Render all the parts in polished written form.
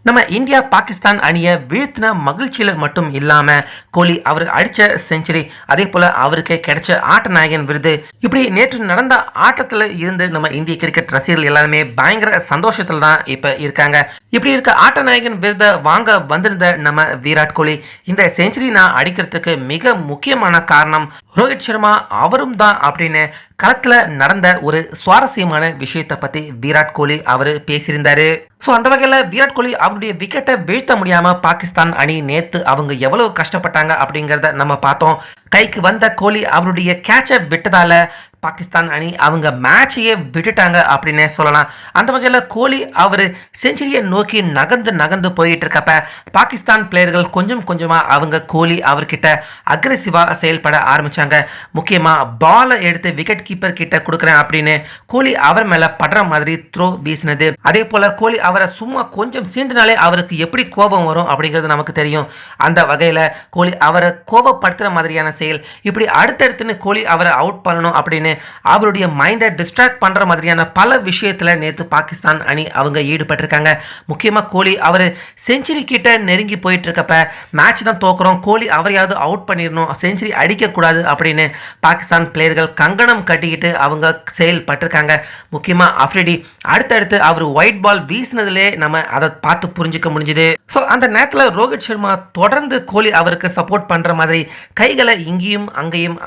நம்ம இந்தியா பாகிஸ்தான் அணியை வீழ்த்தின மகிழ்ச்சியில் மட்டும் இல்லாம கோலி அவர் அடிச்ச செஞ்சுரி, அதே போல அவருக்கு கிடைச்ச ஆட்ட நாயகன் விருது, இப்படி நேற்று நடந்த ஆட்டத்துல இருந்து நம்ம இந்திய கிரிக்கெட் ரசிகர்கள் எல்லாருமே பயங்கர சந்தோஷத்துல தான் இப்ப இருக்காங்க. இப்படி இருக்க ஆட்ட நாயகன் விருதை வாங்க வந்திருந்த நம்ம விராட் கோலி இந்த செஞ்சுரி நான் அடிக்கிறதுக்கு மிக முக்கியமான காரணம் ரோஹித் சர்மா அவரும் தான் அப்படின்னு களத்துல நடந்த ஒரு சுவாரஸ்யமான விஷயத்தை பத்தி விராட் கோலி அவரு பேசியிருந்தாரு. ஸோ அந்த வகையில் விராட் கோலி அவருடைய விக்கெட்டை வீழ்த்த முடியாமல் பாகிஸ்தான் அணி நேற்று அவங்க எவ்வளவு கஷ்டப்பட்டாங்க அப்படிங்கிறத நம்ம பார்த்தோம். கைக்கு வந்த கோலி அவருடைய கேட்சை விட்டதால பாகிஸ்தான் அணி அவங்க மேட்சையே விட்டுட்டாங்க அப்படின்னே சொல்லலாம். அந்த வகையில் கோலி அவர் செஞ்சுரியை நோக்கி நகர்ந்து போயிட்டு இருக்கப்ப பாகிஸ்தான் பிளேயர்கள் கொஞ்சம் கொஞ்சமாக அவங்க கோலி அவர்கிட்ட அக்ரெசிவாக செயல்பட ஆரம்பித்தாங்க. முக்கியமாக பாலை எடுத்து விக்கெட் கீப்பர் கிட்ட கொடுக்குறேன் அப்படின்னு கோலி அவர் மேலே படுற மாதிரி த்ரோ வீசினது, அதே போல் கோலி அவரை சும்மா கொஞ்சம் சீண்டினாலே அவருக்கு எப்படி கோபம் வரும் அப்படிங்கிறது நமக்கு தெரியும். அந்த வகையில் கோலி அவரை கோபப்படுத்துகிற மாதிரியான செயல், இப்படி அடுத்தடுத்துன்னு கோலி அவரை அவுட் பண்ணணும் அப்படின்னு அவருடைய மைண்டை டிஸ்ட்ராக்ட் பண்ற மாதிரியான பல விஷயத்துல நேற்று பாகிஸ்தான் அணி அவங்க ஈடுபட்டிருக்காங்க. முக்கியமா கோலி அவர் செஞ்சுரி கிட்ட நெருங்கி போயிட்டு இருக்கப்ப மேட்ச் தான் தோக்குறோம், கோலி அவரையாவது அவுட் பண்ணிடணும், செஞ்சுரி அடிக்க கூடாது அப்படின்னு பாகிஸ்தான் பிளேயர்கள் கங்கணம் கட்டிக்கிட்டு அவங்க செயல்பட்டிருக்காங்க. முக்கியமா அஃப்ரிடி அடுத்தடுத்து அவர் ஒயிட் பால் வீசினதுலே நம்ம அதை பார்த்து புரிஞ்சுக்க முடிஞ்சுது. ஸோ அந்த நேரத்தில் ரோஹித் சர்மா தொடர்ந்து கோலி அவருக்கு சப்போர்ட் பண்ற மாதிரி கைகளை இங்கேயும் அங்கேயும்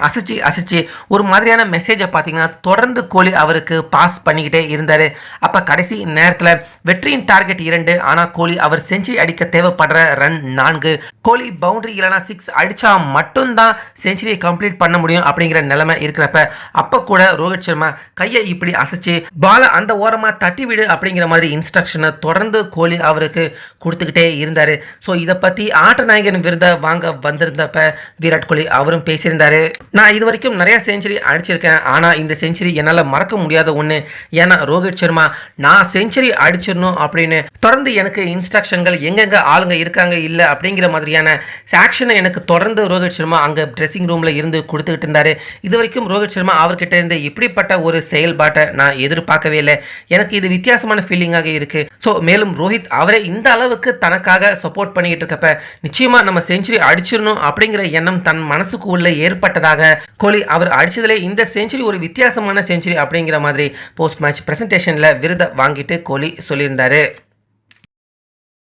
அசைச்சு ஒரு மாதிரியான மெசேஜை பார்த்தீங்கன்னா தொடர்ந்து கோலி அவருக்கு பாஸ் பண்ணிக்கிட்டே இருந்தார். அப்போ கடைசி நேரத்தில் வெற்றியின் டார்கெட் 2, ஆனால் கோலி அவர் செஞ்சுரி அடிக்க தேவைப்படுற ரன் 4. கோலி பவுண்டரி இல்லைனா 6 அடித்தா மட்டும்தான் செஞ்சுரியை கம்ப்ளீட் பண்ண முடியும் அப்படிங்கிற நிலைமை இருக்கிறப்ப அப்போ கூட ரோஹித் சர்மா கையை இப்படி அசைச்சு பாலை அந்த ஓரமாக தட்டி விடு அப்படிங்கிற மாதிரி இன்ஸ்ட்ரக்ஷனை தொடர்ந்து கோலி அவருக்கு கொடுத்துக்கிட்டே இருந்தார். ஸோ இதை பற்றி ஆட்ட நாயகன் விருதை வாங்க வந்திருந்தப்ப விராட் கோலி அவரும் பேசியிருந்தாரு. நான் இது வரைக்கும் நிறைய செஞ்சுரி அடிச்சிருக்கேன், ஆனால் இந்த செஞ்சுரி என்னால் மறக்க முடியாத ஒன்று. ஏன்னா ரோஹித் சர்மா நான் செஞ்சுரி அடிச்சிடணும் அப்படின்னு தொடர்ந்து எனக்கு இன்ஸ்ட்ரக்ஷன்கள் எங்கெங்க ஆளுங்க இருக்காங்க இல்லை அப்படிங்கிற மாதிரியான ஆக்ஷனை எனக்கு தொடர்ந்து ரோஹித் சர்மா அங்கே ட்ரெஸ்ஸிங் ரூமில் இருந்து கொடுத்துக்கிட்டு இருந்தாரு. இது வரைக்கும் ரோஹித் சர்மா அவர்கிட்ட இருந்து இப்படிப்பட்ட ஒரு செயல்பாட்டை நான் எதிர்பார்க்கவே இல்லை. எனக்கு இது வித்தியாசமான ஃபீலிங்காக இருக்கு. ஸோ மேலும் ரோஹித் அவரை இந்த அளவுக்கு தனக்காக சப்போர்ட் பண்ணிக்கிட்டு இருக்கப்ப நிச்சயமா நம்ம செஞ்சுரி அடிச்சிடணும் அப்படிங்கிற எண்ணம் தன் மனசுக்கு உள்ள ஏற்பட்டதாக கோலி அவர் அடிச்சதுல இந்த செஞ்சுரி ஒரு வித்தியாசமான செஞ்சுரி அப்படிங்கிற மாதிரி போஸ்ட் மேட்ச் பிரசன்டேஷன்ல விருதை வாங்கிட்டு கோலி சொல்லியிருந்தாரு.